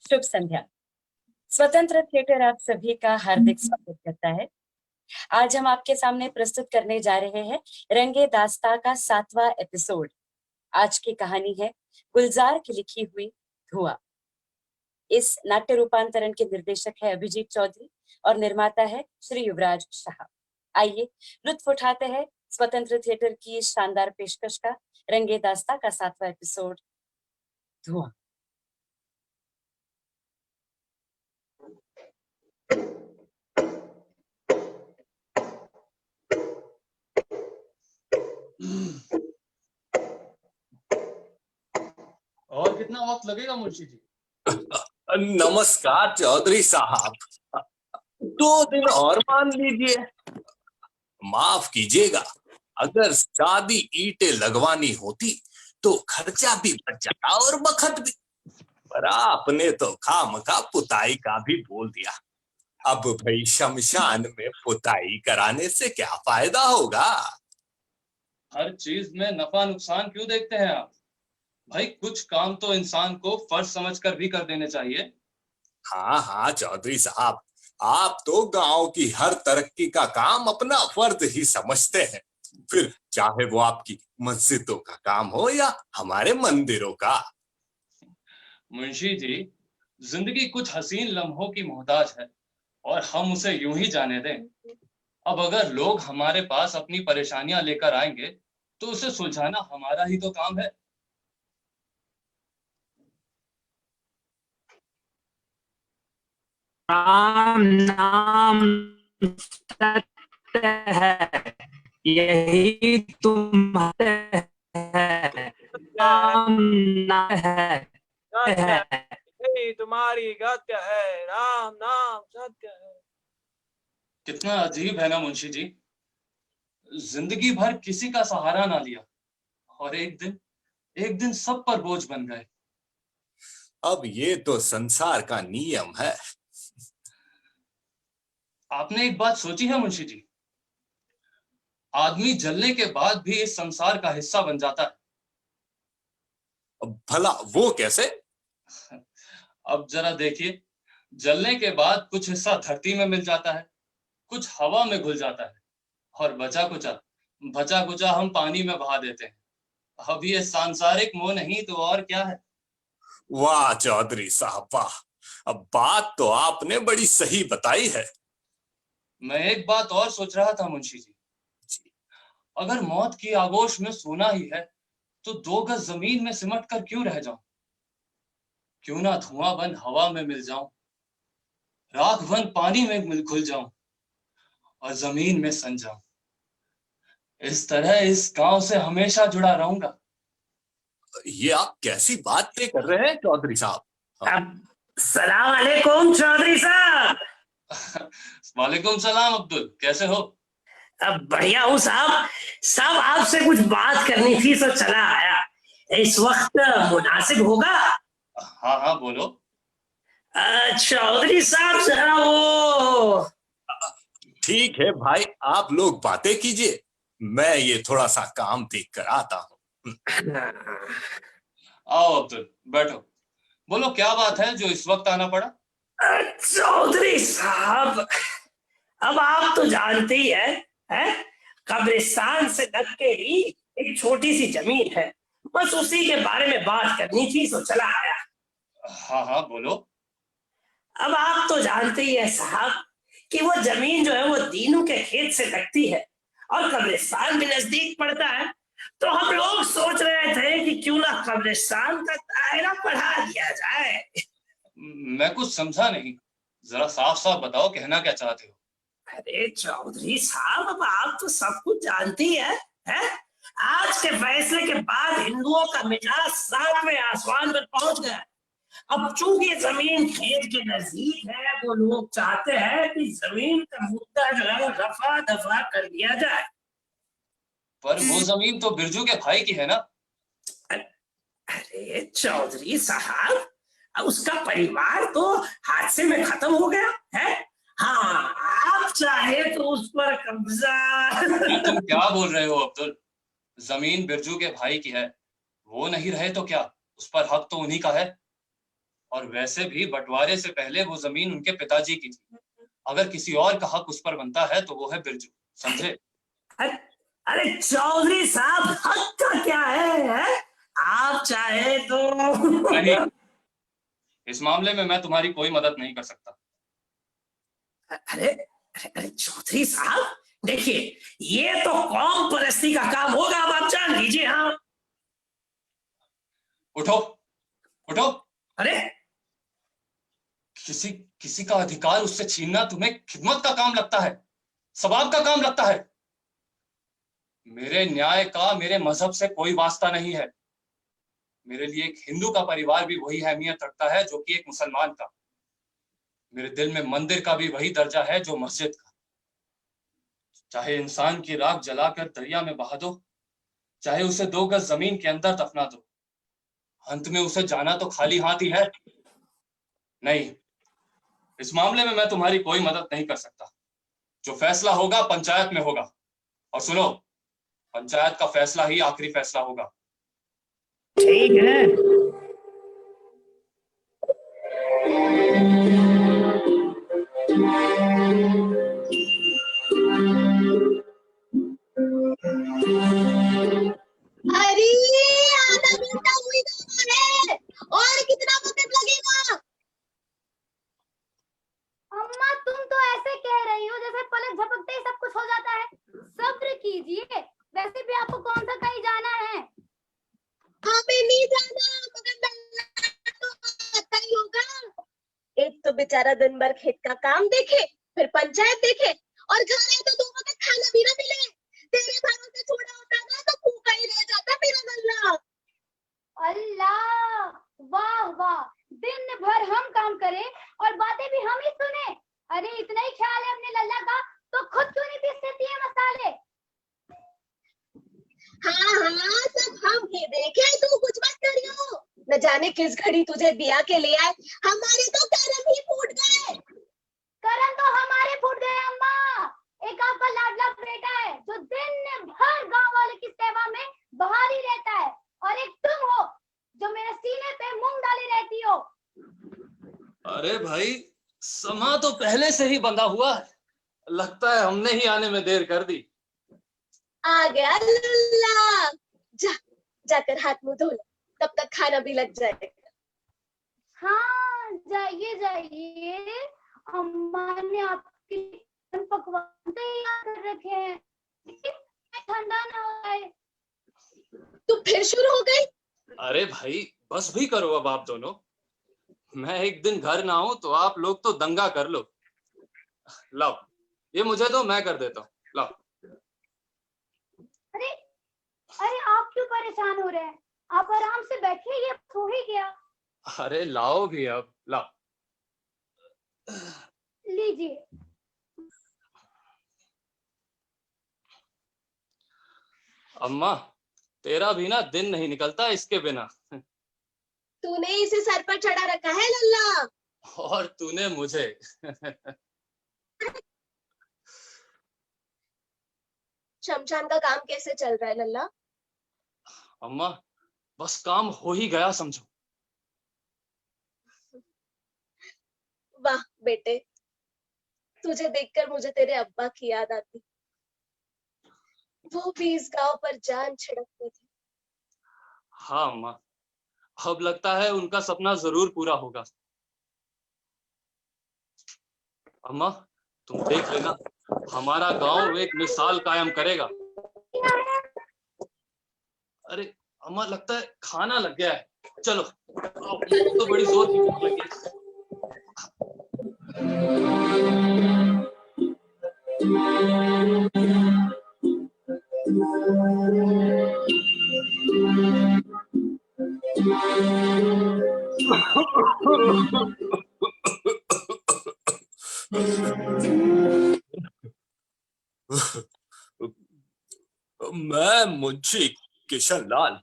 शुभ संध्या। स्वतंत्र थिएटर आप सभी का हार्दिक स्वागत करता है। आज हम आपके सामने प्रस्तुत करने जा रहे हैं रंगे दास्तां का 7वां एपिसोड। आज की कहानी है गुलजार की लिखी हुई धुआं। इस नाट्य रूपांतरण के निर्देशक है अभिजीत चौधरी और निर्माता है श्री युवराज शाह। आइए लुत्फ उठाते हैं स्वतंत्र थिएटर की इस शानदार पेशकश का, रंगे दास्तां का 7वां एपिसोड धुआं। और कितना वक्त लगेगा मुंशी जी? नमस्कार चौधरी साहब, 2 दिन और मान लीजिए। माफ कीजिएगा, अगर सादी ईंटें लगवानी होती तो खर्चा भी बच जाता और बखत भी, पर आपने तो खामखा पुताई का भी बोल दिया। अब भाई शमशान में पुताई कराने से क्या फायदा होगा? हर चीज में नफा नुकसान क्यों देखते हैं आप? भाई कुछ काम तो इंसान को फर्ज समझकर भी कर देने चाहिए। हाँ हाँ चौधरी साहब, आप तो गांव की हर तरक्की का काम अपना फर्ज ही समझते हैं, फिर चाहे वो आपकी मस्जिदों का काम हो या हमारे मंदिरों का। मुंशी जी, जिंदगी कुछ हसीन लम्हों की मोहताज है और हम उसे यूं ही जाने दें। अब अगर लोग हमारे पास अपनी परेशानियां लेकर आएंगे तो उसे सुलझाना हमारा ही तो काम है। राम नाम सत्य है, यही तुम है, राम नाम है, यही तुम्हारी गत्य है, राम नाम सत्य है। कितना अजीब है ना मुंशी जी, जिंदगी भर किसी का सहारा ना लिया और एक दिन सब पर बोझ बन गए। अब ये तो संसार का नियम है। आपने एक बात सोची है मुंशी जी? आदमी जलने के बाद भी इस संसार का हिस्सा बन जाता है। भला वो कैसे? अब जरा देखिए, जलने के बाद कुछ हिस्सा धरती में मिल जाता है, कुछ हवा में घुल जाता है और बचा कुचा हम पानी में बहा देते हैं। अब ये सांसारिक मोह नहीं तो और क्या है? वाह चौधरी साहब वाह, अब बात तो आपने बड़ी सही बताई है। मैं एक बात और सोच रहा था मुंशी जी, अगर मौत की आगोश में सोना ही है तो 2 गज जमीन में सिमट कर क्यों रह जाऊं? क्यों ना धुआं बन हवा में मिल जाऊं, राख बन पानी में घुल जाऊं और जमीन में सन जाऊं। इस तरह इस गांव से हमेशा जुड़ा रहूंगा। ये आप कैसी बातें कर रहे हैं चौधरी साहब? सलाम अलैकुम चौधरी साहब। वालेकुम सलाम अब्दुल, कैसे हो? अब बढ़िया हूँ साहब। साहब आपसे कुछ बात करनी थी तो चला आया। इस वक्त मुनासिब होगा? हाँ हाँ बोलो। चौधरी साहब जरा वो। ठीक है भाई, आप लोग बातें कीजिए, मैं ये थोड़ा सा काम देख कर आता हूँ। आओ अब्दुल बैठो, बोलो क्या बात है जो इस वक्त आना पड़ा? चौधरी साहब, अब आप तो जानते ही हैं? कब्रिस्तान से लग के ही एक छोटी सी जमीन है, बस उसी के बारे में बात करनी थी तो चला आया। हाँ हाँ बोलो। अब आप तो जानते ही है साहब कि वो जमीन जो है वो दीनू के खेत से लगती है और कब्रिस्तान भी नजदीक पड़ता है, तो हम लोग सोच रहे थे कि क्यों ना कब्रिस्तान का दायरा बढ़ा दिया जाए। मैं कुछ समझा नहीं, जरा साफ साफ बताओ कहना क्या चाहते हो? अरे चौधरी साहब, अब आप तो सब कुछ जानती है? आज के फैसले के बाद हिंदुओं का मिजाज 7वें आसमान पर पहुंच गया। अब चूंकि जमीन खेत के नजदीक है, वो लोग चाहते हैं कि जमीन का मुद्दा जो है रफा दफा कर दिया जाए। पर वो जमीन तो बिरजू के भाई की है ना? अरे चौधरी साहब, उसका परिवार तो हादसे में खत्म हो गया है। हाँ, आप चाहे तो उस पर कब्जा। तुम क्या बोल रहे हो अब्दुल? जमीन बिरजू के भाई की है, वो नहीं रहे तो क्या, उस पर हक तो उन्हीं का है। और वैसे भी बंटवारे से पहले वो जमीन उनके पिताजी की थी। अगर किसी और का हक उस पर बनता है तो वो है बिरजू, समझे? अरे अरे चौधरी साहब, हक का क्या है? आप चाहे तो नहीं, इस मामले में मैं तुम्हारी कोई मदद नहीं कर सकता। अरे अरे अरे चौधरी साहब, देखिए, ये तो कौम परस्ती का काम होगा, अब आप जान लीजिए। हाँ, उठो उठो। अरे किसी किसी का अधिकार उससे छीनना तुम्हें खिदमत का काम लगता है, सवाब का काम लगता है? मेरे न्याय का मेरे मजहब से कोई वास्ता नहीं है। मेरे लिए एक हिंदू का परिवार भी वही अहमियत रखता है जो कि एक मुसलमान का। मेरे दिल में मंदिर का भी वही दर्जा है जो मस्जिद का। चाहे इंसान की राख जलाकर दरिया में बहा दो, चाहे उसे 2 गज जमीन के अंदर दफना दो, अंत में उसे जाना तो खाली हाथ ही है। नहीं, इस मामले में मैं तुम्हारी कोई मदद नहीं कर सकता। जो फैसला होगा पंचायत में होगा, और सुनो, पंचायत का फैसला ही आखिरी फैसला होगा। ठीक है। अरे आधा घंटा हुई है और कितना वक्त लगेगा? अम्मा, तुम तो ऐसे कह रही हो जैसे पलक झपकते ही सब कुछ हो जाता है। सब्र कीजिए, वैसे भी आपको कौन सा कहीं जाना है? हमें नहीं जाना, मगर तो आता ही होगा। एक तो बेचारा दिन भर खेत का काम देखे, फिर पंचायत देखे, और घर आए तो 2 वक्त खाना भी ना मिले। तेरे भरोसे छोड़ा होता ना तो भूखा ही रह जाता मेरा नल्ला। अल्लाह, वाह वाह, दिन भर हम काम करें और बातें भी हम ही सुने। अरे इतना ही ख्याल है अपने लल्ला का तो खुद क्यों नहीं पीस देती है मसाले? हाँ, सब हम ही देखे, तू कुछ मत करियो। न जाने किस घड़ी तुझे दिया के ले आए, हमारे तो करम ही फूट गए। करम तो हमारे फूट गए अम्मा। एक आपका लाडला बेटा है जो दिन भर गांव वाले की सेवा में बाहर ही रहता है, और एक तुम हो जो मेरे सीने पे मूंग डाली रहती हो। अरे भाई, समा तो पहले से ही बंधा हुआ है, लगता है हमने ही आने में देर कर दी। आ गया लल्ला, जा जाकर हाथ मुंह धो लो, तब तक खाना भी लग जाएगा। हाँ, जाइए जाइए, अम्मा ने आपके पकवान तैयार कर रखे हैं, ठंडा ना हो जाए। तू फिर शुरू हो गई? अरे भाई, बस भी करो अब आप दोनों। मैं एक दिन घर ना हूं तो आप लोग तो दंगा कर लो। लाओ, ये मुझे दो, मैं कर देता हूँ। लाओ। अरे अरे, आप क्यों परेशान हो रहे हैं? आप आराम से बैठिए, ये हो ही गया। अरे लाओ भी अब, लाओ। लीजिए। अम्मा, तेरा भी ना दिन नहीं निकलता इसके बिना। तूने इसे सर पर चढ़ा रखा है लल्ला। और तूने मुझे। शमशान का काम कैसे चल रहा है लल्ला? अम्मा, बस काम हो ही गया समझो। वाह बेटे, तुझे देखकर मुझे तेरे अब्बा की याद आती। वो भी इस गांव पर जान छिड़कते थे। हाँ अम्मा, अब लगता है उनका सपना जरूर पूरा होगा। अम्मा, तुम देख लेना, हमारा गांव एक मिसाल कायम करेगा। अरे अम्मा, लगता है खाना लग गया है, चलो। तो बड़ी जोर की भूख लगी है। मैं मुंशी किशनलाल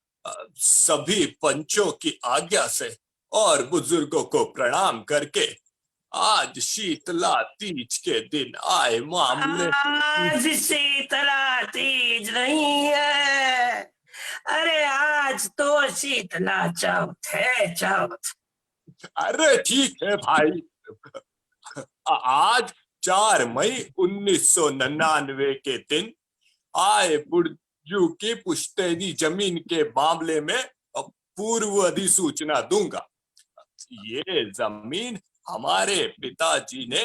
सभी पंचों की आज्ञा से और बुजुर्गों को प्रणाम करके आज शीतला तीज के दिन आए मामले। आज शीतला तीज नहीं है, अरे आज तो शीतला चौथ है, चौथ। अरे ठीक है भाई, आज 4 मई 1999 के दिन आए बुर्जू की पुश्तैनी जमीन के मामले में पूर्व अधिसूचना दूंगा। ये जमीन हमारे पिताजी ने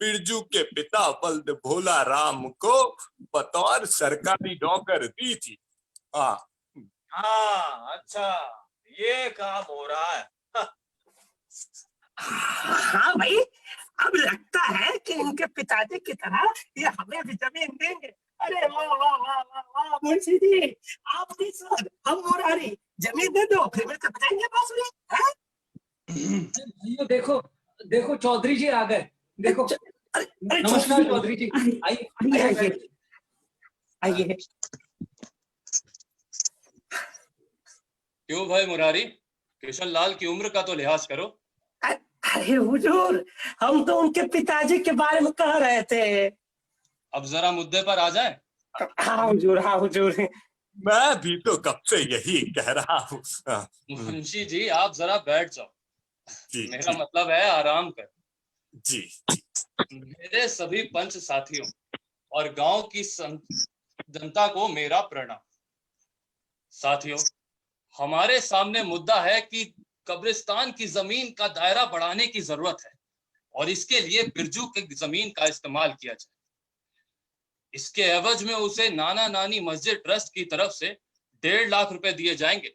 बिरजू के पिता बल्द भोला राम को बतौर सरकारी नौकर दी थी। हाँ हाँ, अच्छा, ये काम हो रहा है। हाँ भाई, अब लगता है कि इनके पिताजी की तरह ये हमें भी जमीन देंगे। अरे वाह वाह वाह वाह वाह मुंशी जी, आप भी सर, हम मुरारी, जमीन दे दो फिर मिलकर बजाएंगे बांसुरी। हैं? भाइयों देखो, देखो चौधरी जी आ गए। देखो, अरे अरे नमस्कार चौधरी जी, आइए आइए आइए आइए आइए। क्यों भाई मुरारी, किशन लाल की उम्र का तो लिहाज करो। अरे हुजूर, हम तो उनके पिताजी के बारे में कह रहे थे। अब जरा मुद्दे पर आ जाए। हाँ हुजूर, हाँ हुजूर। मैं भी तो कब से यही कह रहा हूँ। मुंशी जी आप जरा बैठ जाओ। जी मेरा मतलब है आराम कर। जी मेरे सभी पंच साथियों और गांव की जनता को मेरा प्रणाम। साथियों, हमारे सामने मुद्दा है कि कब्रिस्तान की जमीन का दायरा बढ़ाने की जरूरत है और इसके लिए बिरजू की जमीन का इस्तेमाल किया जाए। इसके एवज में उसे नाना नानी मस्जिद ट्रस्ट की तरफ से 1.5 लाख रुपए दिए जाएंगे।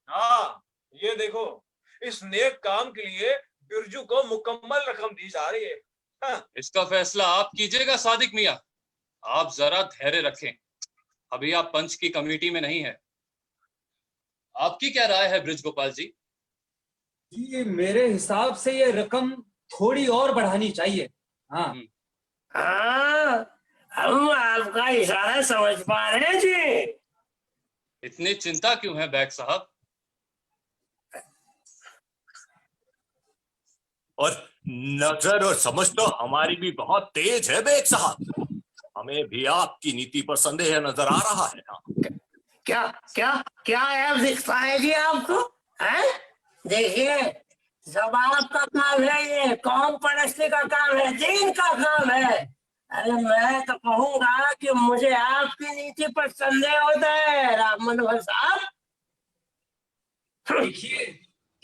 हाँ, ये देखो, इस नेक काम के लिए बिरजू को मुकम्मल रकम दी जा रही है। हाँ। इसका फैसला आप कीजिएगा सादिक मियां। आप जरा धैर्य रखें, अभी आप पंच की कमेटी में नहीं है। आपकी क्या राय है ब्रिज गोपाल जी? जी, मेरे हिसाब से ये रकम थोड़ी और बढ़ानी चाहिए। हाँ हाँ, हम आपका इशारा समझ पा रहे हैं जी। इतनी चिंता क्यों है बैग साहब? और नजर और समझ तो हमारी भी बहुत तेज है बेग साहब। हमें भी आपकी नीति पर संदेह नजर आ रहा है ना। क्या क्या क्या ऐप दिखता है जी आपको? हैं? देखिए, जवाब का काम है, ये कौम परस्ती का काम है, दीन का काम है। अरे मैं तो कहूंगा कि मुझे आपकी नीति पर संदेह होता है राम मनोहर साहब। देखिए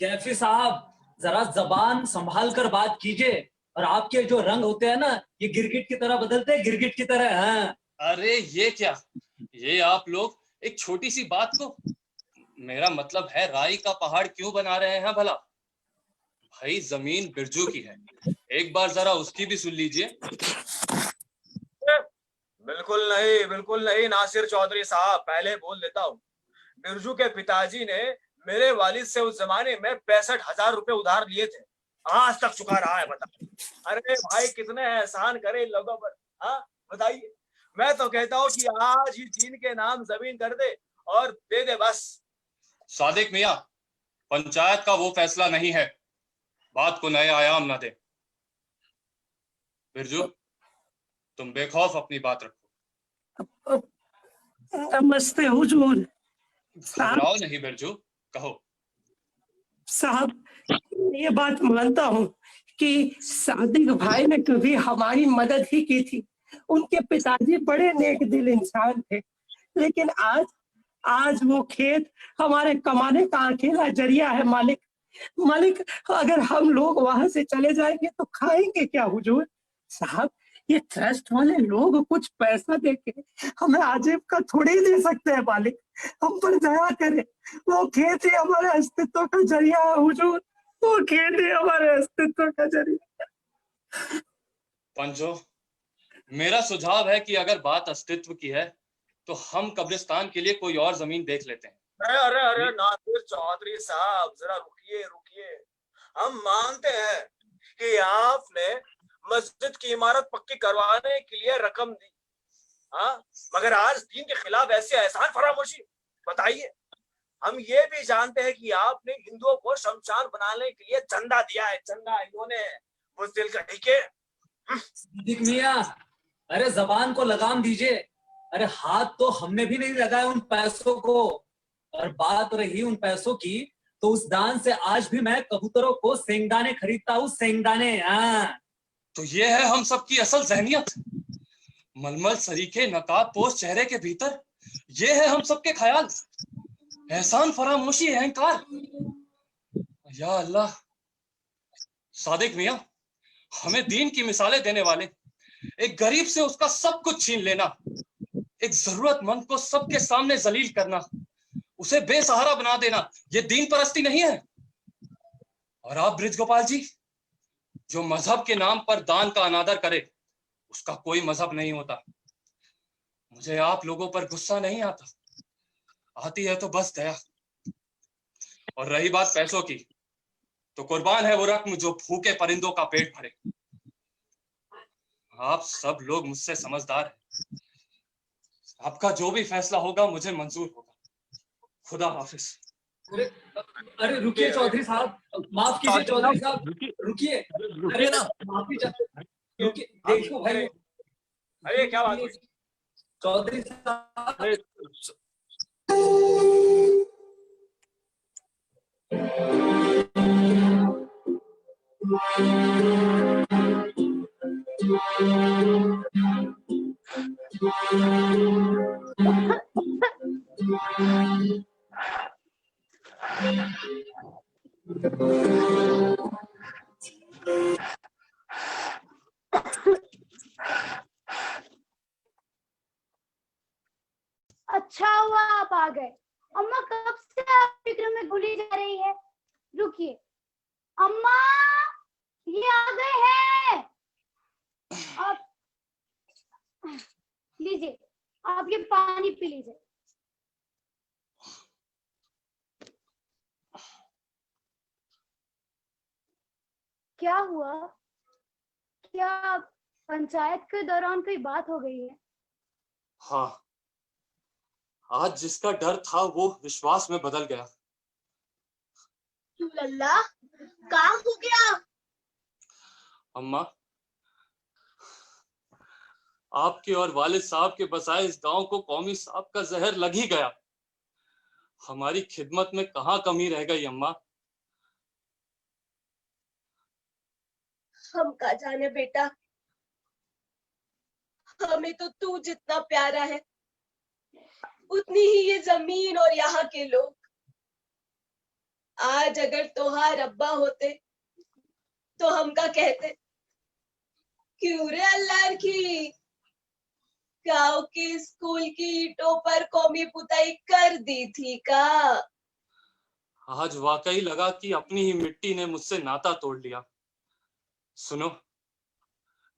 कैफी साहब, जरा जबान संभाल कर बात कीजिए। और आपके जो रंग होते हैं ना, ये गिरगिट की तरह बदलते हैं, गिरगिट की तरह। हाँ अरे ये क्या, ये आप लोग एक छोटी सी बात को, मेरा मतलब है राई का पहाड़ क्यों बना रहे हैं भला? भाई जमीन बिरजू की है, एक बार जरा उसकी भी सुन लीजिए। बिल्कुल नहीं नासिर चौधरी साहब, पहले बोल देता हूँ। बिरजू के पिताजी ने मेरे वालिद से उस जमाने में 65,000 रुपए उधार लिए थे, आज तक चुका रहा है। बता, अरे भाई कितने एहसान करे इन लोगों पर। हाँ बताइए, मैं तो कहता हूँ कि आज ही दीन के नाम जमीन कर दे और दे दे बस। सादिक मियां, पंचायत का वो फैसला नहीं है, बात को नए आयाम ना दे। बिरजू, तुम बेखौफ अपनी बात रखो। नमस्ते हुजूर। घबराओ नहीं बिरजू, कहो। साहब, ये बात मानता हूँ कि सादिक भाई ने कभी हमारी मदद ही की थी। उनके पिताजी बड़े नेक दिल इंसान थे, लेकिन आज वो खेत हमारे कमाने का अकेला जरिया है। मालिक, अगर हम लोग वहां से चले जाएंगे तो खाएंगे क्या हुजूर? साहब, ये ट्रस्ट वाले लोग कुछ पैसा देके हमें आजीब का थोड़ी ही दे सकते हैं। मालिक, हम पर दया करें, वो खेत ही हमारे अस्तित्व का जरिया है हुजूर, वो खेत ही हमारे अस्तित्व का जरिया। पंचो, मेरा सुझाव है कि अगर बात अस्तित्व की है तो हम कब्रिस्तान के लिए कोई और जमीन देख लेते हैं। अरे नासिर चौधरी साहब, जरा रुकिए। हम मानते हैं कि आपने मस्जिद की इमारत पक्की करवाने के लिए रकम दी, हाँ, मगर आज दीन के खिलाफ ऐसे एहसान फरामोशी, बताइए। हम ये भी जानते हैं कि आपने हिंदुओं को शमशान बनाने के लिए चंदा दिया है, चंदा इन्होंने बुज़दिल का। ठीक है सादिक मियां, अरे जबान को लगाम दीजिए। अरे हाथ तो हमने भी नहीं लगाया उन पैसों को। और बात रही उन पैसों की, तो उस दान से आज भी मैं कबूतरों को सेंगदाने खरीदता हूँ, सेंगदाने। हाँ, तो ये है हम सबकी असल जहनियत। मलमल सरीखे नकाबपोश चेहरे के भीतर ये है हम सबके ख्याल। एहसान, फरामोशी, अहंकार। या अल्लाह। सादिक मियां, हमें दीन की मिसालें देने वाले, एक गरीब से उसका सब कुछ छीन लेना, एक जरूरतमंद को सबके सामने जलील करना, उसे बेसहारा बना देना, ये दीन परस्ती नहीं है। और आप ब्रिज गोपाल जी, जो मजहब के नाम पर दान का अनादर करे, उसका कोई मजहब नहीं होता। मुझे आप लोगों पर गुस्सा नहीं आता, आती है तो बस दया। और रही बात पैसों की, तो कुर्बान है वो रकम जो भूखे परिंदों का पेट भरे। आप सब लोग मुझसे समझदार हैं। आपका जो भी फैसला होगा मुझे मंजूर होगा। खुदा हाफिज। अरे रुकिए चौधरी साहब, माफ कीजिए चौधरी साहब, रुकिए। रुकिए ना। माफी रुकिए, देखो भाई। अरे क्या बात हुई? चौधरी साहब, अरे, अच्छा हुआ आप आ गए। अम्मा कब से आप फिक्र में घुली जा रही है। रुकिए अम्मा, ये आ गए हैं। आप लीजिए, आप ये पानी पी लीजिए। क्या हुआ? क्या पंचायत के दौरान कोई बात हो गई है? हाँ, आज जिसका डर था वो विश्वास में बदल गया। लल्ला, क्या हो गया? अम्मा, आपके और वालिद साहब के बसाए इस गांव को कौमी साहब का जहर लग ही गया। हमारी खिदमत में कहाँ कमी रह गई अम्मा। हम का जाने बेटा, हमें तो तू जितना प्यारा है उतनी ही ये जमीन और यहाँ के लोग। आज अगर तोहार अब्बा होते तो हम का कहते, क्यों रे अल्लाह की, गांव के स्कूल की ईंटों पर कौमी पुताई कर दी थी का। आज वाकई लगा कि अपनी ही मिट्टी ने मुझसे नाता तोड़ लिया। सुनो,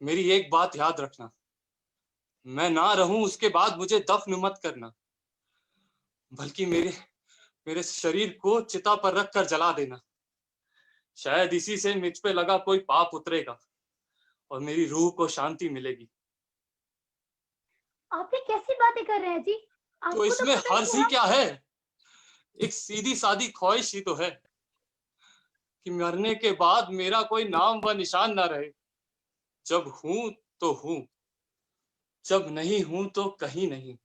मेरी एक बात याद रखना, मैं ना रहूं उसके बाद मुझे दफन मत करना, बल्कि मेरे शरीर को चिता पर रखकर जला देना। शायद इसी से मुझ पे लगा कोई पाप उतरेगा और मेरी रूह को शांति मिलेगी। आप ये कैसी बातें कर रहे हैं जी? तो आपको इसमें पता हर्ज नहीं ही क्या है? एक सीधी सादी ख्वाहिश ही तो है कि मरने के बाद मेरा कोई नाम व निशान ना रहे। जब हूं तो हूं, जब नहीं हूं तो कहीं नहीं।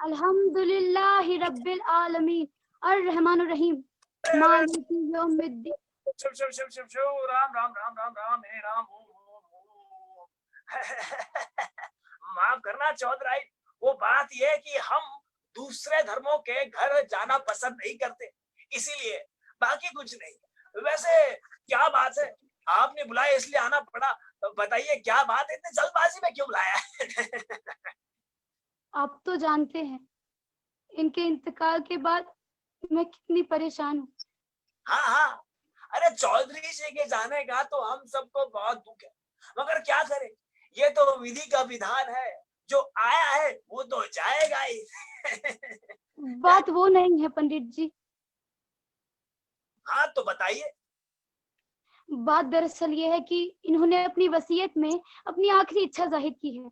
अल्हम्दुलिल्लाहि रब्बिल आलमीन अर्रहमानिर रहीम मालिकी यौमिद्दीन। शिव शिव शिव शिव शिव, राम राम राम राम राम, हे राम, ओम ओम ओम। माफ करना चौधराई, वो बात ये है कि हम दूसरे धर्मों के घर जाना पसंद नहीं करते, इसीलिए, बाकी कुछ नहीं। वैसे क्या बात है, आपने बुलाया इसलिए आना पड़ा। बताइए क्या बात है, इतनी जल्दबाजी में क्यों बुलाया? आप तो जानते हैं इनके इंतकाल के बाद मैं कितनी परेशान हूँ। हाँ हाँ, अरे चौधरी जी के जाने का तो हम सबको बहुत दुख है, मगर क्या करें, ये तो विधि का विधान है, जो आया है वो तो जाएगा ही। बात वो नहीं है पंडित जी, हाँ तो बताइए। बात दरअसल ये है कि इन्होंने अपनी वसीयत में अपनी आखिरी इच्छा जाहिर की है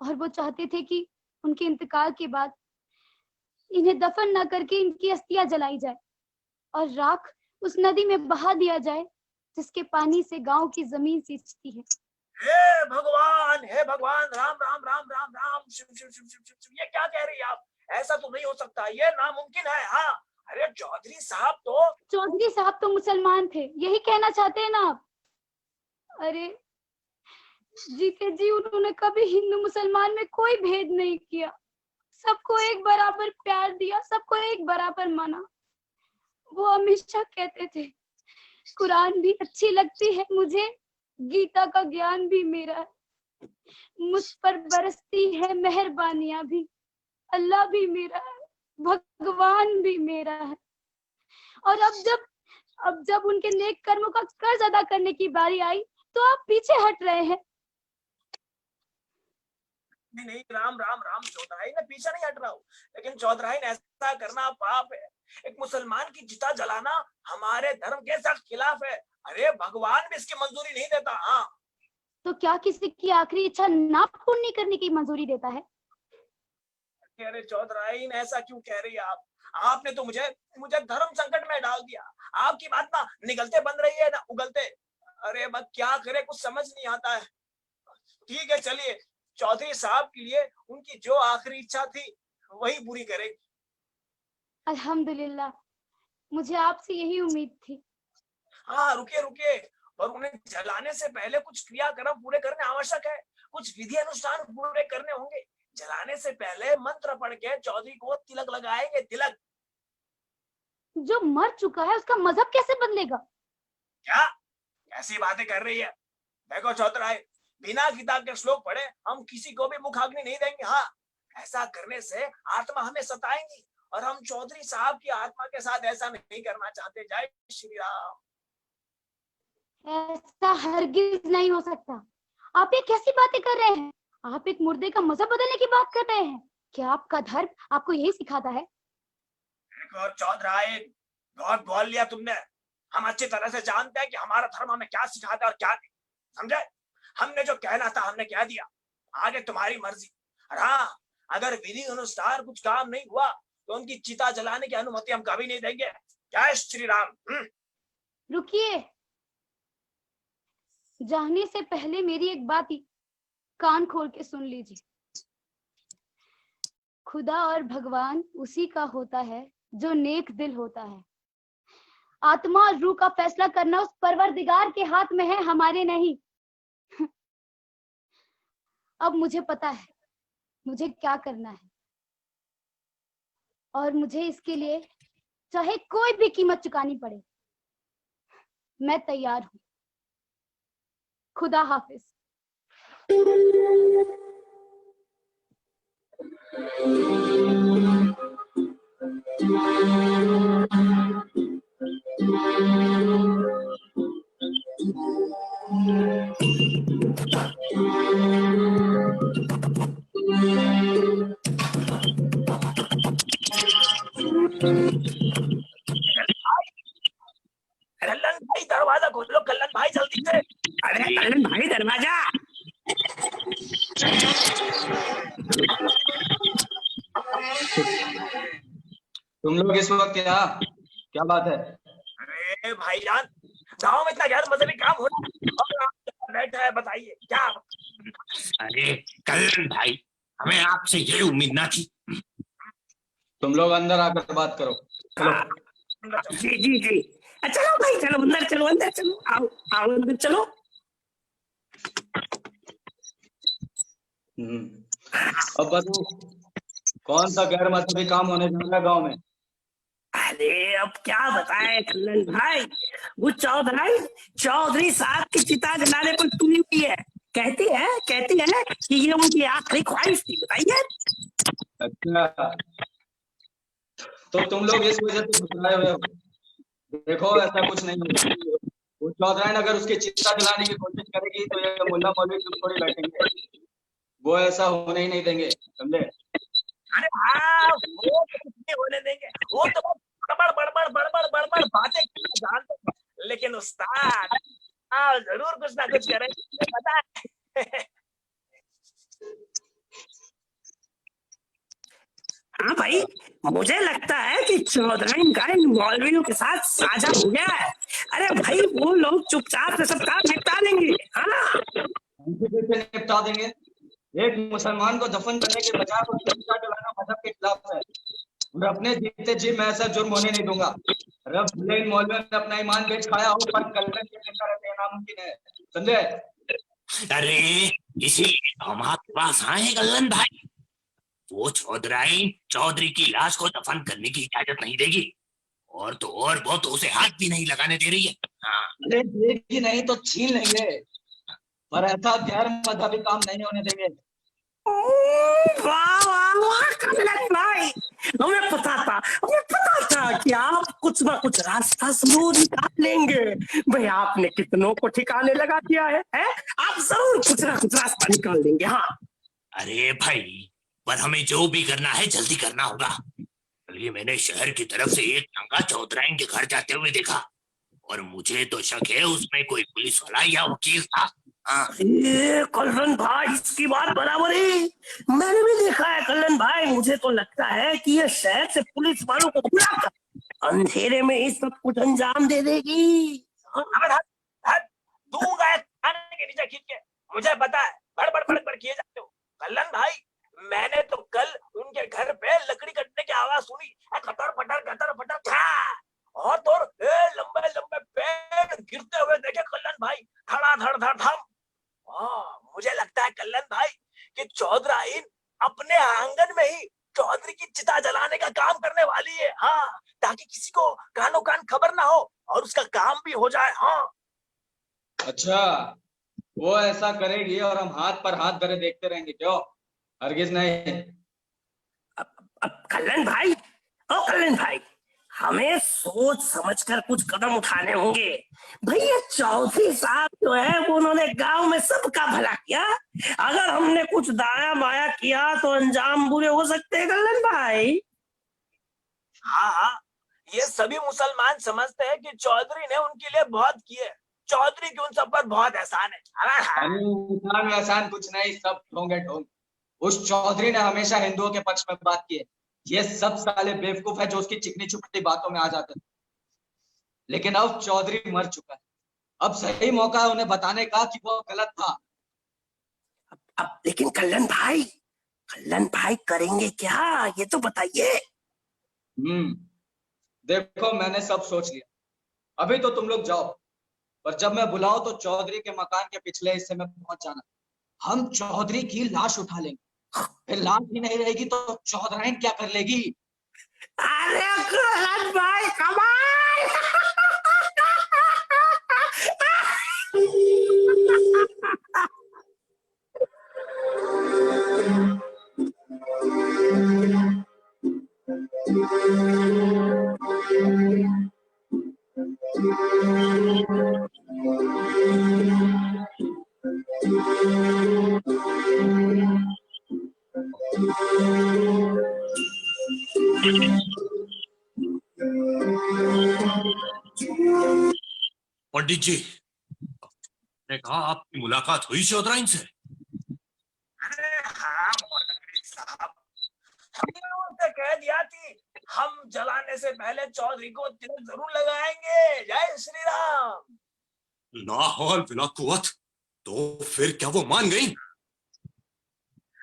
और वो चाहते थे कि उनके इंतकाल के बाद इन्हें दफन न करके इनकी अस्थियां जलाई जाए और राख उस नदी में बहा दिया जाए जिसके पानी से गांव की जमीन सींचती है। हे भगवान, हे भगवान, राम राम राम राम राम, शिव शिव शिव शिव शिव शिव, ये क्या कह रही है आप? ऐसा तो नहीं हो सकता, ये नामुमकिन है। हाँ, अरे चौधरी साहब तो मुसलमान थे, यही कहना चाहते हैं ना आप? अरे जीते जी उन्होंने कभी हिंदू मुसलमान में कोई भेद नहीं किया, सबको एक बराबर प्यार दिया, सबको एक बराबर माना। वो हमेशा कहते थे कुरान भी अच्छी लगती है मुझे, गीता का ज्ञान भी मेरा है, मुझ पर बरसती है मेहरबानियां भी, अल्लाह भी मेरा है, भगवान भी मेरा है। और अब जब उनके नेक कर्मों का कर्ज अदा करने की बारी आई तो आप पीछे हट रहे हैं। नहीं, राम राम राम, चौधराइन मैं पीछे नहीं हट रहा हूँ, लेकिन चौधराइन ऐसा करना पाप है। एक मुसलमान की चिता जलाना हमारे धर्म के सख्त खिलाफ है। अरे भगवान भी इसकी मंजूरी नहीं देता। हाँ तो क्या किसी की आखिरी इच्छा ना पूर्ण करने की मंजूरी देता है? अरे चौधराइन ऐसा क्यों कह रही है आप? आपने तो मुझे धर्म संकट में डाल दिया। आपकी बात ना निगलते बन रही है ना उगलते। अरे बस क्या करे, कुछ समझ नहीं आता है। ठीक है चलिए, चौधरी साहब के लिए उनकी जो आखिरी इच्छा थी वही पूरी करेंगे। अल्हम्दुलिल्लाह, मुझे आपसे यही उम्मीद थी। हाँ रुकिए, और उन्हें जलाने से पहले कुछ क्रियाक्रम पूरे करने आवश्यक है, कुछ विधि अनुष्ठान पूरे करने होंगे। जलाने से पहले मंत्र पढ़ के चौधरी को तिलक लगाएंगे। तिलक? जो मर चुका है उसका मजहब कैसे बदलेगा? क्या ऐसी बातें कर रही है? देखो चौधराइन, बिना किताब के श्लोक पढ़े हम किसी को भी मुखाग्नि नहीं देंगे। हाँ, ऐसा करने से आत्मा हमें सताएंगी और हम चौधरी साहब की आत्मा के साथ ऐसा नहीं करना चाहते। जय श्री राम। ऐसा हरगिज नहीं हो सकता। आप ये कैसी बातें कर रहे हैं? आप एक मुर्दे का मजहब बदलने की बात कर रहे हैं? क्या आपका धर्म आपको यही सिखाता है? चौधराइन, बहुत बोल लिया तुमने। हम अच्छी तरह से जानते हैं कि हमारा धर्म हमें क्या सिखाता है और क्या नहीं। समझे? हमने जो कहना था हमने कह दिया, आगे तुम्हारी मर्जी। हाँ, अगर विधि अनुसार कुछ काम नहीं हुआ तो उनकी चिता जलाने की अनुमति हम कभी नहीं देंगे। जय श्री राम। रुकिए, जाने से पहले मेरी एक बात ही कान खोल के सुन लीजिए। खुदा और भगवान उसी का होता है जो नेक दिल होता है। आत्मा और रूह का फैसला करना उस परवरदिगार के हाथ में है, हमारे नहीं। अब मुझे पता है मुझे क्या करना है और मुझे इसके लिए चाहे कोई भी कीमत चुकानी पड़े, मैं तैयार हूं। खुदा हाफिज। कल्लन भाई दरवाजा खोलो, कल्लन भाई जल्दी से। अरे कल्लन भाई दरवाजा। तुम लोग इस वक्त यहाँ क्या बात है? अरे भाईजान, गांव में इतना गैर मजहबी काम हो रहा है और आप बैठा है, बताइए क्या? अरे कल्लन भाई, हमें आपसे ये उम्मीद ना थी। तुम लोग अंदर आकर बात करो। चलो। जी जी जी, चलो भाई, चलो अंदर चलो, अंदर चलो, आओ आओ अंदर चलो। अब बताओ, कौन सा गैर मजहबी काम होने जा रहा है गाँव में? अरे अब क्या बताएं कल्लन भाई, वो चौधरी साहब की चिता जलाने पर तुली हुई है। कहती है कि ये उनकी आखिरी ख्वाहिश थी। बताइए। अच्छा, तो तुम लोग इस वजह से घबराए हुए हो? देखो ऐसा कुछ नहीं है। वो चौधराइन अगर उसकी चिता जलाने की कोशिश करेगी तो ये मुल्ला मौलवी चुप थोड़ी बैठेंगे, वो ऐसा होने ही नहीं देंगे, समझे? अरे हाँ, वो तो कुछ नहीं होने देंगे, वो तो बस बड़बड़ बातें करना जानते हैं। लेकिन उस्ताद जरूर कुछ ना कुछ करेंगे, पता है। हाँ भाई, मुझे लगता है कि चौधराइन का इन मौलवियों के साथ साझा हो गया है। अरे भाई, वो लोग चुपचाप से सब काम निपटा लेंगे। हाँ, कैसे निपटा देंगे? एक मुसलमान को दफन करने के बजाय उसकी चिता जलाना मजहब के खिलाफ है, और अपने जीते जी मैं ऐसा जुर्म होने नहीं दूंगा। रब भले इन मौलवियों ने अपना ईमान बेच खाया हो, पर कलम के जिंदा रहते हैं नामुमकिन है, समझे? अरे इसीलिए तो हम आपके पास आए हैं कल्लन भाई। वो चौधराइन चौधरी की लाश को दफन करने की इजाजत नहीं देगी, और तो और वो तो उसे हाथ भी नहीं लगाने दे रही है। हाँ। अरे देगी नहीं तो छीन लेंगे, पर ऐसा गैर मजहबी काम नहीं होने देंगे। वाह वाह वाह कल्लन भाई, हमें पता था कि आप कुछ ना कुछ रास्ता जरूर निकाल लेंगे। भाई, आपने कितनों को ठिकाने लगा दिया है? आप जरूर कुछ ना कुछ रास्ता निकाल देंगे। हाँ, अरे भाई, पर हमें जो भी करना है जल्दी करना होगा। कल मैंने शहर की तरफ से एक टांगा चौधराइन के घर जाते हुए देखा, और मुझे तो शक है उसमें कोई पुलिस वाला या वकील था। हाँ। ये कल्लन भाई, इसकी बात बराबर है, मैंने भी देखा है कल्लन भाई। मुझे तो लगता है कि ये शहर से पुलिस वालों को बुलाकर अंधेरे में ही सब कुछ अंजाम दे देगी। दूंगा थाने के नीचे खींच के, मुझे पता है बड़ किए जाते हो। कल्लन भाई, मैंने तो कल उनके घर पे लकड़ी कटने की आवाज सुनी, कटर पटर और तो लंबे लंबे पेड़ गिरते हुए देखे कल्लन भाई, धड़। मुझे लगता है कल्लन भाई कि चौधराइन अपने आंगन में ही चौधरी की चिता जलाने का काम करने वाली है। हाँ, ताकि किसी को कानो कान खबर ना हो और उसका काम भी हो जाए। हाँ, अच्छा, वो ऐसा करेगी और हम हाथ पर हाथ धरे देखते रहेंगे क्यों? हरगिज नहीं। अब कल्लन भाई, हमें सोच समझकर कुछ कदम उठाने होंगे। भैया चौधरी साहब जो है वो उन्होंने गांव में सबका भला किया, अगर हमने कुछ दाया बाया किया तो अंजाम बुरे हो सकते हैं कल्लन भाई। हाँ, ये सभी मुसलमान समझते हैं कि चौधरी ने उनके लिए बहुत किए, चौधरी की उन सब पर बहुत एहसान है। एहसान कुछ नहीं, सब ढोंगे ढोंग। उस चौधरी ने हमेशा हिंदुओं के पक्ष में बात की है। ये सब साले बेवकूफ है जो उसकी चिकनी चुपड़ी बातों में आ जाते हैं। लेकिन अब चौधरी मर चुका है, अब सही मौका है उन्हें बताने का कि वो गलत था। अब लेकिन कल्लन भाई करेंगे क्या, ये तो बताइए। देखो, मैंने सब सोच लिया, अभी तो तुम लोग जाओ, पर जब मैं बुलाऊं तो चौधरी के मकान के पिछले हिस्से में पहुंच जाना। हम चौधरी की लाश उठा लेंगे, फिर लाश ही नहीं रहेगी तो चौधराइन क्या कर लेगी? अरे कल्लन भाई कमाल! पंडित जी, ने कहा आपकी मुलाकात हुई चौधराइन से? अरे हाँ मौलवी साहब, हमने उनसे कह दिया थी हम जलाने से पहले चौधरी को तिलक जरूर लगाएंगे। जय श्री राम। ला हौल वला कुव्वत, तो फिर क्या वो मान गई?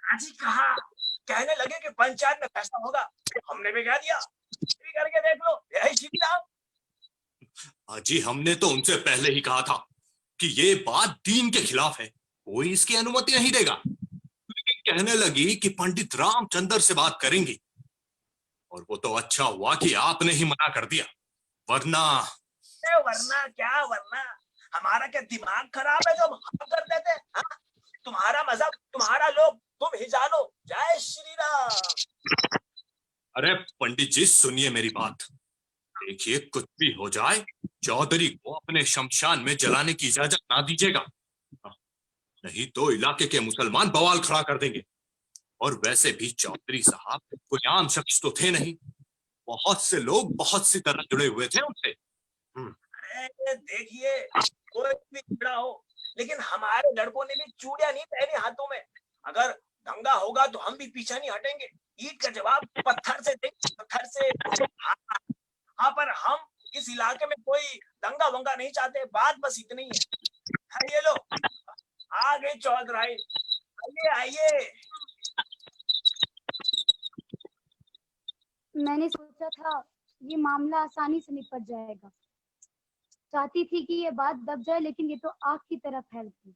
हाजी कहा, कहने लगे कि पंचायत में फैसला होगा, हमने भी कह दिया भी करके देख लो। जय श्री राम। हाजी, हमने तो उनसे पहले ही कहा था कि ये बात दीन के खिलाफ है, कोई इसकी अनुमति नहीं देगा। लेकिन कहने लगी कि पंडित रामचंद्र से बात करेंगी, और वो तो अच्छा हुआ कि आपने ही मना कर दिया, वरना वरना हमारा क्या दिमाग खराब है जो हम कर देते हैं? तुम्हारा मजहब, तुम्हारा लोग, तुम ही जानो। जय श्री राम। अरे पंडित जी, सुनिए मेरी बात। देखिए, कुछ भी हो जाए, चौधरी को अपने शमशान में जलाने की इजाजत ना दीजिएगा, नहीं तो इलाके के मुसलमान बवाल खड़ा कर देंगे। और वैसे भी चौधरी साहब कोई आम शख्स तो थे नहीं, बहुत से लोग बहुत सी तरह जुड़े हुए थे उनसे। अरे देखिए, कोई भी झगड़ा हो, लेकिन हमारे लड़कों ने भी चूड़ियां नहीं पहनी हाथों में। अगर दंगा होगा तो हम भी पीछे नहीं हटेंगे। ईंट का जवाब पत्थर से देंगे, पत्थर से। हाँ, पर हम इस इलाके में कोई दंगा वंगा नहीं चाहते। बात बस इतनी ही है। हाँ, ये लो आ गए चौधरी, आइए आइए। मैंने सोचा था ये मामला आसानी से निपट जाएगा। चाहती थी कि ये बात दब जाए, लेकिन ये तो आग की तरह फैल गई।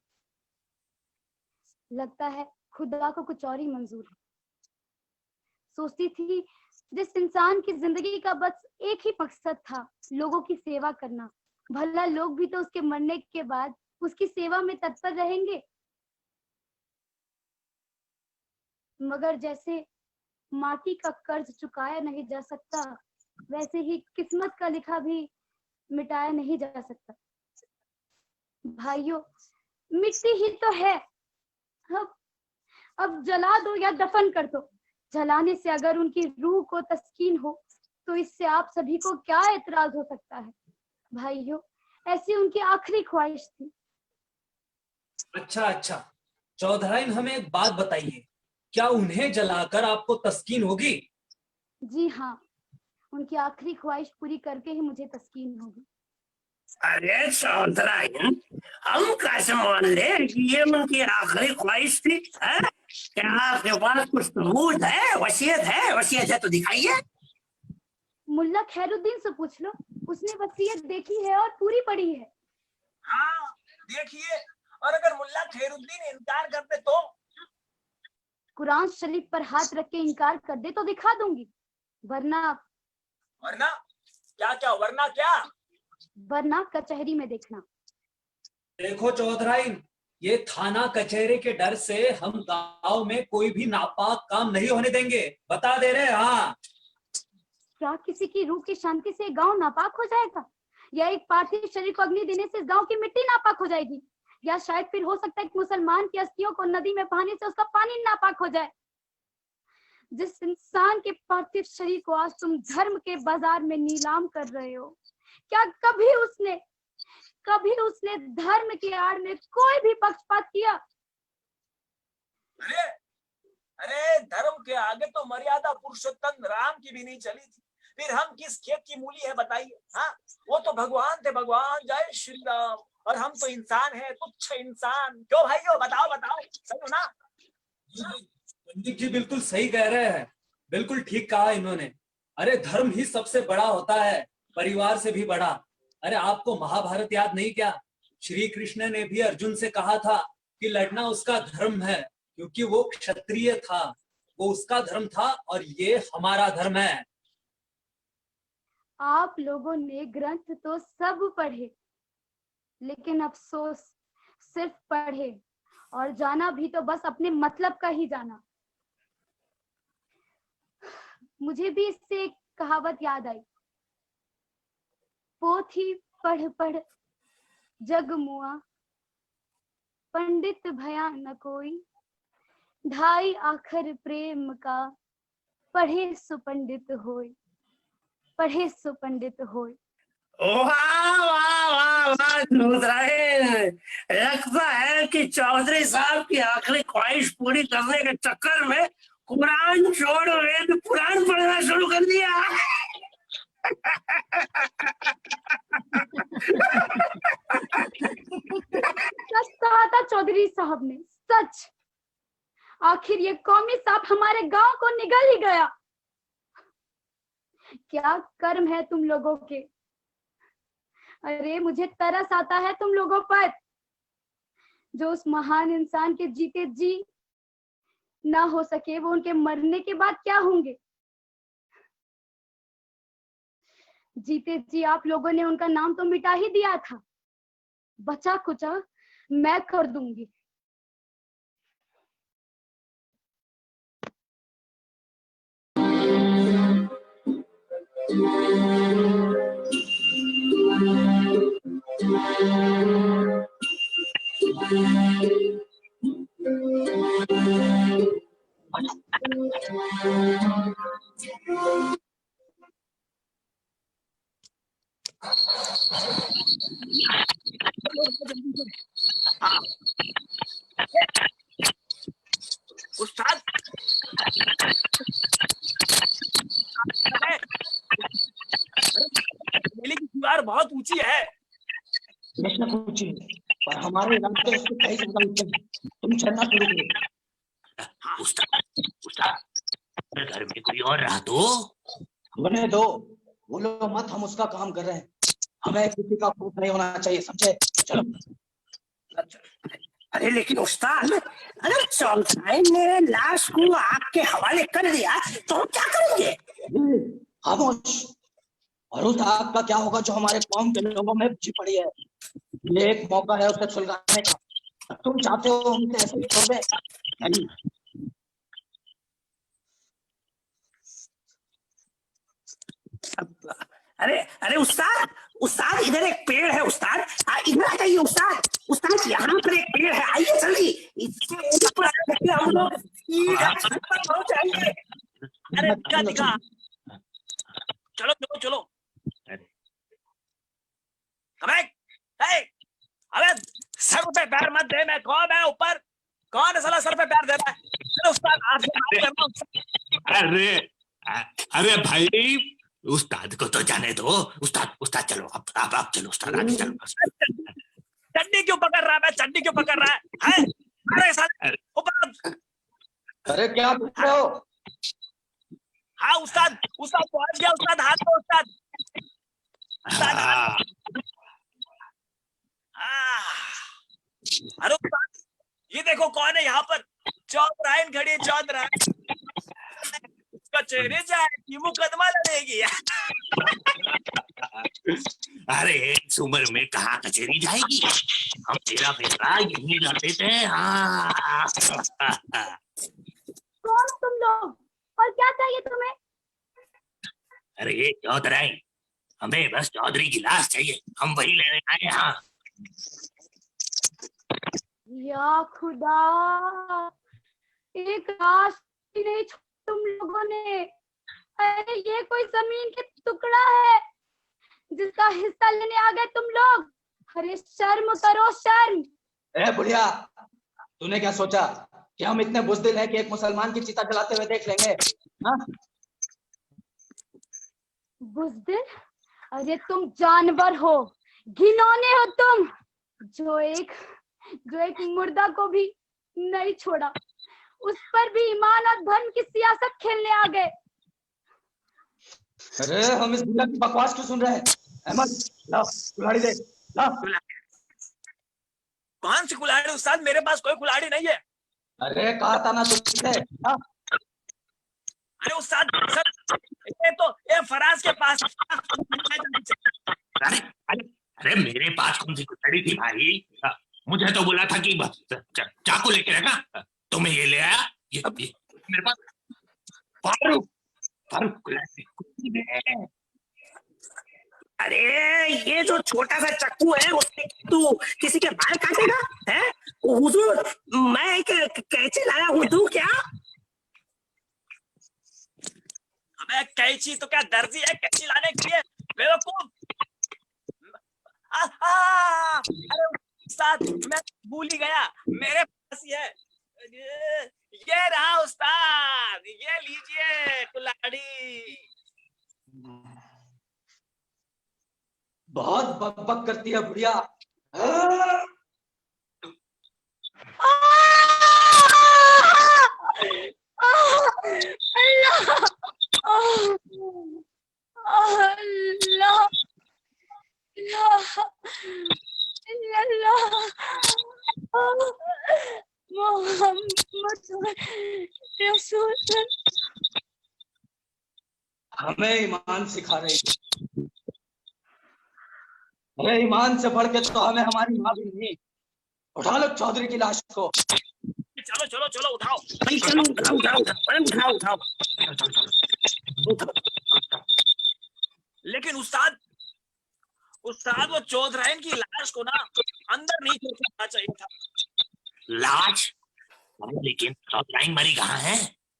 लगता है खुदा को कुछ और ही मंजूर है। सोचती थी जिस इंसान की जिंदगी का बस एक ही मकसद था, लोगों की सेवा करना, भला लोग भी तो उसके मरने के बाद उसकी सेवा में तत्पर रहेंगे। मगर जैसे माटी का कर्ज चुकाया नहीं जा सकता, वैसे ही किस्मत का लिखा भी मिटाया नहीं जा सकता। भाइयों, मिट्टी ही तो है। अब जला दो या दफन कर दो। जलाने से अगर उनकी रूह को तस्कीन हो तो इससे आप सभी को क्या एतराज हो सकता है। भाइयों, ऐसी उनकी आखिरी ख्वाहिश थी। अच्छा, चौधराइन हमें एक बात बताइए, क्या उन्हें जलाकर आपको तस्कीन होगी? जी हाँ, उनकी आखिरी ख्वाहिश पूरी करके ही मुझे तस्कीन होगी। अरे चौधराइन, हम कैसे मान ले कि ये उनकी आखिरी ख्वाहिश थी? क्या आपके पास कुछ सबूत है, वसीयत है? वसीयत है तो दिखाइए। मुल्ला खैरुद्दीन से पूछ लो, उसने वसीयत देखी है और पूरी पढ़ी है। हाँ देखिए, और अगर मुल्ला खैरुद्दीन इनकार कर दे तो? कुरान शरीफ पर हाथ रख के इनकार कर दे तो दिखा दूंगी, वरना क्या वरना क्या? वरना कचहरी में देखना। देखो चौधराइन, ये थाना कचहरी के डर से हम गांव में कोई भी नापाक काम नहीं होने देंगे, बता दे रहे। हाँ, क्या किसी की रूह की शांति से गांव नापाक हो जाएगा? या एक पार्थिव शरीर को अग्नि देने से गांव की मिट्टी नापाक हो जाएगी? या शायद फिर हो सकता है कि मुसलमान की अस्थियों को नदी में बहाने से उसका पानी नापाक हो जाए? जिस इंसान के पार्थिव शरीर को आज तुम धर्म के बाजार में नीलाम कर रहे हो, क्या कभी उसने धर्म की आड़ में कोई भी पक्षपात किया? अरे धर्म के आगे तो मर्यादा पुरुषोत्तम राम की भी नहीं चली थी। फिर हम किस खेत की मूली है बताइए? हाँ, वो तो भगवान थे, भगवान जय श्री राम, और हम तो इंसान हैं, तुच्छ इंसान। क्यों भाइयों, बताओ सही हो ना? पंडित जी बिल्कुल सही कह रहे हैं, बिल्कुल ठीक कहा इन्होंने। अरे धर्म ही सबसे बड़ा होता है, परिवार से भी बड़ा। अरे आपको महाभारत याद नहीं क्या? श्री कृष्ण ने भी अर्जुन से कहा था कि लड़ना उसका धर्म है, क्योंकि वो क्षत्रिय था, वो उसका धर्म था और ये हमारा धर्म है। आप लोगों ने ग्रंथ तो सब पढ़े, लेकिन अफसोस सिर्फ पढ़े, और जाना भी तो बस अपने मतलब का ही जाना। मुझे भी इससे एक कहावत याद आई, पोथी पढ़ पढ़ जग मुआ, पंडित भया न कोई, ढाई आखर प्रेम का, पढ़े सुपंडित होय, पढ़े सुपंडित होय। वाह वाह वाह वाह चौधराइन, लगता है कि चौधरी साहब की आखिरी ख्वाहिश पूरी करने के चक्कर में कुरान छोड़ वेद पुराण पढ़ना शुरू कर दिया। सच कहा था चौधरी साहब ने, सच। आखिर ये कौमी सांप हमारे गांव को निगल ही गया। क्या कर्म है तुम लोगों के। अरे मुझे तरस आता है तुम लोगों पर, जो उस महान इंसान के जीते जी ना हो सके, वो उनके मरने के बाद क्या होंगे। जीते जी आप लोगों ने उनका नाम तो मिटा ही दिया था, बचा कुचा मैं कर दूंगी। उस्ताद मेले की दीवार बहुत ऊंची है। बेशक ऊंची है, पर हमारे इलाके उससे कई ज्यादा ऊंचे हैं। तुम चलना शुरू करो। उस्ताद अगर घर में कोई और रहा तो? होने दो, बोलो मत, हम उसका काम कर रहे हैं। हमें किसी का खूफ नहीं होना चाहिए, समझे? चलो। अरे लेकिन उस्ताद, अगर चौधराइन ने लाश को आग के हवाले कर दिया तो हम क्या करेंगे? खामोश। और उस आग का क्या होगा जो हमारे कौम के लोगों में भुजी पड़ी है? ये एक मौका है उसे सुलगाने का। तुम चाहते हो हम इसे ऐसे ही छोड़ दें? नहीं। अरे अरे उस्ताद, उस्ताद इधर एक पेड़ है उस्ताद, इधर आ जाइए उस्ताद। उस्ताद यहाँ पर एक पेड़ है, आइए जल्दी। इसके ऊपर आके हम लोग सीधा छत पर पहुंच जाएंगे। अरे दिखा दिखा, चलो चलो चलो। अबे सर पे पैर मत दे, मैं कौन है ऊपर? कौन है साला सर पे पैर दे रहा है? अरे उस्ताद आप अरे अरे भाई, उस्ताद को तो जाने दो। उस्ताद चलो, आप चलो उस्ताद, आगे चलो। चड्डी क्यों पकड़ रहा है? मैं चड्डी क्यों पकड़ रहा है? अरे साले ऊपर। अरे क्या कर रहे हो? हाँ उस्ताद, उस्ताद पहुंच गया। उस्ताद हाथ दो उस्ताद। अरे उस्ताद ये देखो कौन है यहाँ पर? चौधराइन खड़ी है, चौधराइन। उसका चेहरे से है, मुकदमा लड़ेगी। अरे इस उम्र में कहाँ कचहरी जाएगी? हम तेरा फैसला यहीं कर देते हैं। हाँ। कौन तुम लोग और क्या चाहिए तुम्हें? अरे चौधराइन, हमें बस चौधरी की लाश चाहिए, हम वही लेने आए हैं। हाँ। या खुदा, एक लाश भी नहीं छोड़ी तुम लोगों ने। अरे ये कोई जमीन के टुकड़ा है जिसका हिस्सा लेने आ गए तुम लोग। अरे शर्म करो, शर्म। ए बुढ़िया, तूने क्या सोचा कि हम इतने बुज़दिल हैं कि एक मुसलमान की चिता जलाते हुए देख लेंगे? हाँ? बुज़दिल? अरे तुम जानवर हो, घिनौने हो तुम, जो एक मुर्दा को भी नहीं छोड़ा, उस पर भी ईमान और धर्म की सियासत खेलने आ गए। अरे हम इस दुनिया की बकवास क्यों सुन रहे हैं? अहमद, ला कुल्हाड़ी दे, ला। कौन सी कुल्हाड़ी उस्ताद? मेरे पास कोई कुल्हाड़ी नहीं है। अरे कहा था ना तुझसे। अरे उस्ताद सर, ये फराज के पास। अरे मेरे पास कौन सी कुल्हाड़ी थी भाई? मुझे तो बोला था कि चाकू लेके रहना, तुम्हें ये ले आया। ये मेरे पास फारूक कुल्हाड़ी। अरे ये जो छोटा सा चक्कू है उससे तू किसी के बाल काटेगा? है हुजूर, मैं एक कैंची लाया हूँ, दूं क्या? अबे कैंची तो क्या दर्जी है कैंची लाने के लिए? बेवकूफ। अरे उस्ताद मैं भूल ही गया, मेरे पास ही है। ये रहा उस्ताद, ये लीजिए कुल्हाड़ी। बहुत बकबक करती है बुढ़िया। हमें ईमान सिखा रही है। अरे ईमान से बढ़ के तो हमें हमारी माँ भी नहीं। उठा लो चौधरी की लाश को। चलो चलो चलो उठाओ। उठाओ। लेकिन उस्ताद वो चौधराइन की लाश को ना अंदर नहीं छोड़ना चाहिए था। लाश? लेकिन लाइन मरी कहाँ है?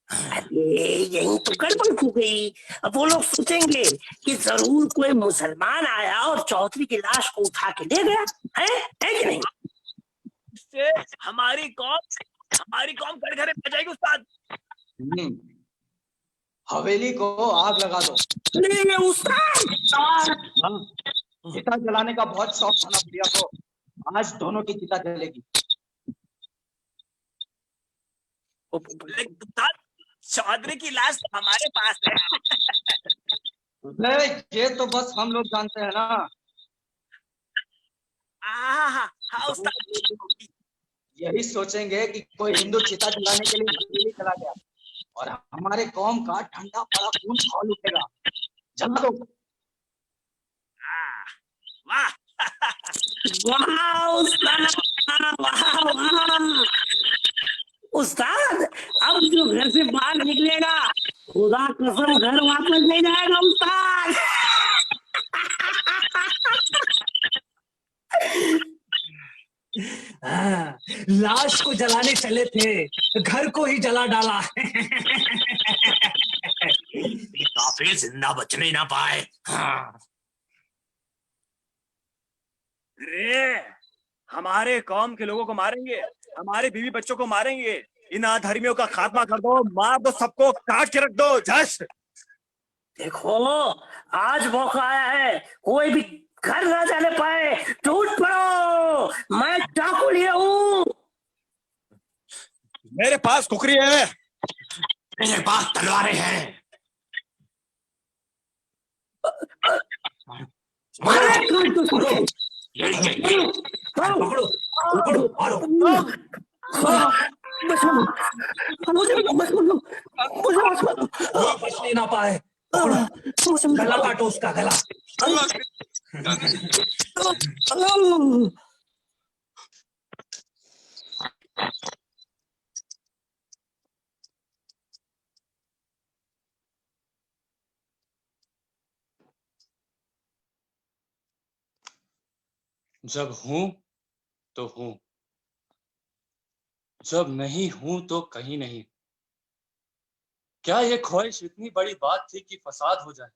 अरे यही तो गड़बड़ हो गई। अब वो लोग सोचेंगे कि जरूर कोई मुसलमान आया और चौधरी की लाश को उठा के ले गया है कि नहीं? से हमारी कौम घर घर बच जाएगी उस्ताद। हवेली को आग लगा दो। नहीं उस्ताद, चिता जलाने का बहुत शौक था ना भैया को, आज दोनों की चिता जलेगी। चौधरी की लाश तो हमारे पास है। ये तो बस हम लोग जानते हैं ना। हाँ उस्ताद। यही सोचेंगे कि कोई हिंदू चिता जलाने के लिए हवेली चला गया और हमारे कौम का ठंडा पड़ा खून खौल उठेगा। जला दो। वाह वाह उस्ताद, वाह। उस्ताद अब जो घर से बाहर निकलेगा खुदा कसम घर वापस नहीं जाएगा उस्ताद। हाँ, लाश को जलाने चले थे, घर को ही जला डाला। काफिर जिंदा बचने ना पाए। हाँ। अरे हमारे कौम के लोगों को मारेंगे, हमारे बीवी बच्चों को मारेंगे। इन अधर्मियों का खात्मा कर दो, मार दो, सबको काट के रख दो। जश देखो आज मौका आया है, कोई भी घर ना जाने पाए। टूट पड़ो, मैं चाकू लिए हूँ। मेरे पास कुकरी है, मेरे पास तलवारें हैं। पकड़ो पकड़ो मारो। बचने ना पाए। गला काटो उसका गला। जब हूं तो हूं, जब नहीं हूं तो कहीं नहीं। क्या ये ख्वाहिश इतनी बड़ी बात थी कि फसाद हो जाए?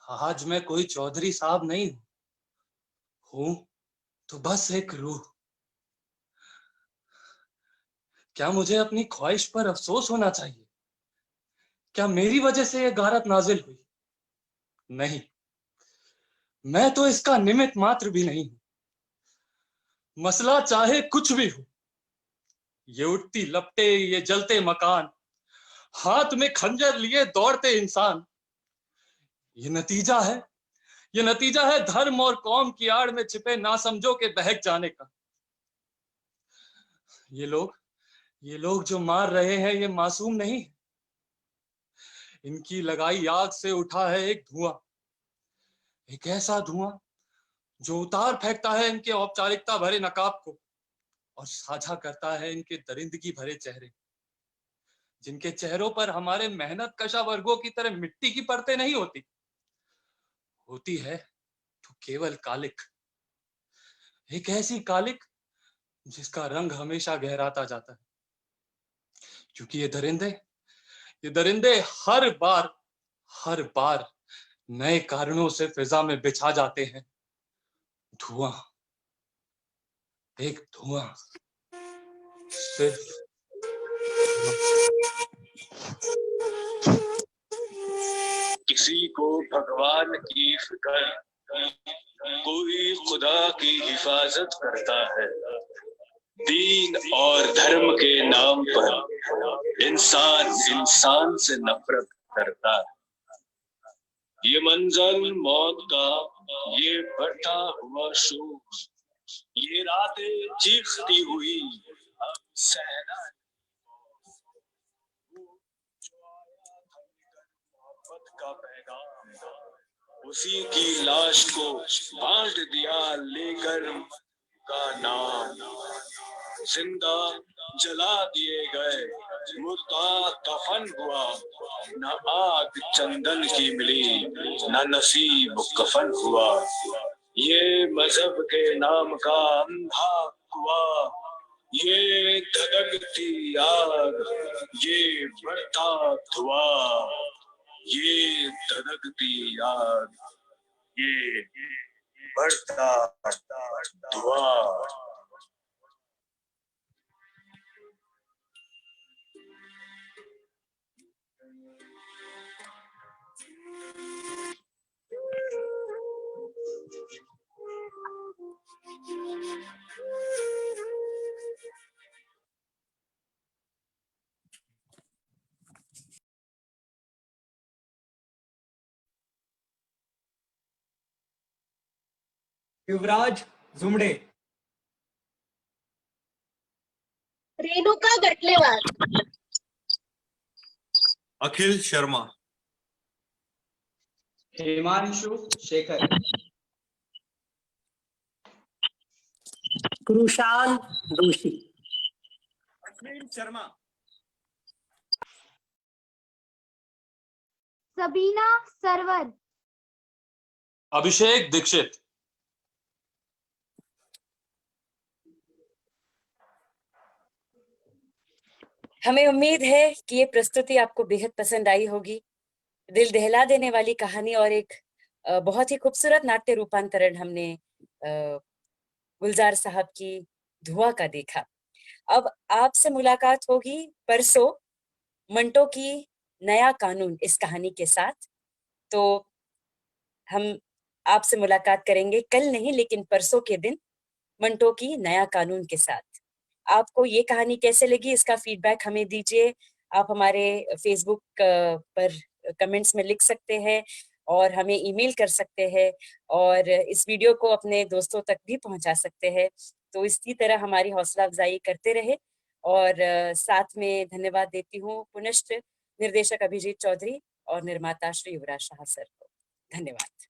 आज मैं कोई चौधरी साहब नहीं हूं तो बस एक रूह। क्या मुझे अपनी ख्वाहिश पर अफसोस होना चाहिए? क्या मेरी वजह से यह गारत नाजिल हुई? नहीं, मैं तो इसका निमित्त मात्र भी नहीं हूं। मसला चाहे कुछ भी हो, ये उठती लपटे, ये जलते मकान, हाथ में खंजर लिए दौड़ते इंसान, ये नतीजा है धर्म और कौम की आड़ में छिपे नासमझों के बहक जाने का। ये लोग जो मार रहे हैं ये मासूम नहीं। इनकी लगाई आग से उठा है एक धुआं, एक ऐसा धुआं जो उतार फेंकता है इनके औपचारिकता भरे नकाब को और साझा करता है इनके दरिंदगी भरे चेहरे, जिनके चेहरों पर हमारे मेहनत कशा वर्गों की तरह मिट्टी की परतें नहीं होती है तो केवल कालिक, एक ऐसी कालिक जिसका रंग हमेशा गहराता जाता है, क्योंकि ये दरिंदे हर बार नए कारणों से फिजा में बिछा जाते हैं धुआं, एक धुआं, सिर्फ किसी को भगवान की फिक्र, कोई खुदा की हिफाजत करता है। दीन और धर्म के नाम पर इंसान से नफरत करता है। ये मंजर मौत का, ये बढ़ता हुआ शोर, ये रातें चीखती हुई सहना, का पैगाम, उसी की लाश को बांट दिया लेकर का नाम। जिंदा जला दिए गए, मुर्दा दफन हुआ, न आग चंदन की मिली, न नसीब कफन हुआ। ये मजहब के नाम का अंधा हुआ, ये धधकती आग, ये बढ़ता धुआं, ये धधकती आग, ये बढ़ता धुआं। युवराज जुमड़े, रेणुका गटलेवार, अखिल शर्मा, हिमांशु शेखर, कृषाल दोषी, अश्विन शर्मा, सबीना सरवर, अभिषेक दीक्षित, हमें उम्मीद है कि ये प्रस्तुति आपको बेहद पसंद आई होगी। दिल दहला देने वाली कहानी और एक बहुत ही खूबसूरत नाट्य रूपांतरण हमने गुलजार साहब की धुआं का देखा। अब आपसे मुलाकात होगी परसों मंटो की नया कानून इस कहानी के साथ। तो हम आपसे मुलाकात करेंगे कल नहीं लेकिन परसों के दिन मंटो की नया कानून के साथ। आपको ये कहानी कैसे लगी इसका फीडबैक हमें दीजिए। आप हमारे फेसबुक पर कमेंट्स में लिख सकते हैं और हमें ईमेल कर सकते हैं और इस वीडियो को अपने दोस्तों तक भी पहुंचा सकते हैं। तो इसी तरह हमारी हौसला अफजाई करते रहे और साथ में धन्यवाद देती हूँ पुनश्च निर्देशक अभिजीत चौधरी और निर्माता श्री युवराज शाह सर को। धन्यवाद।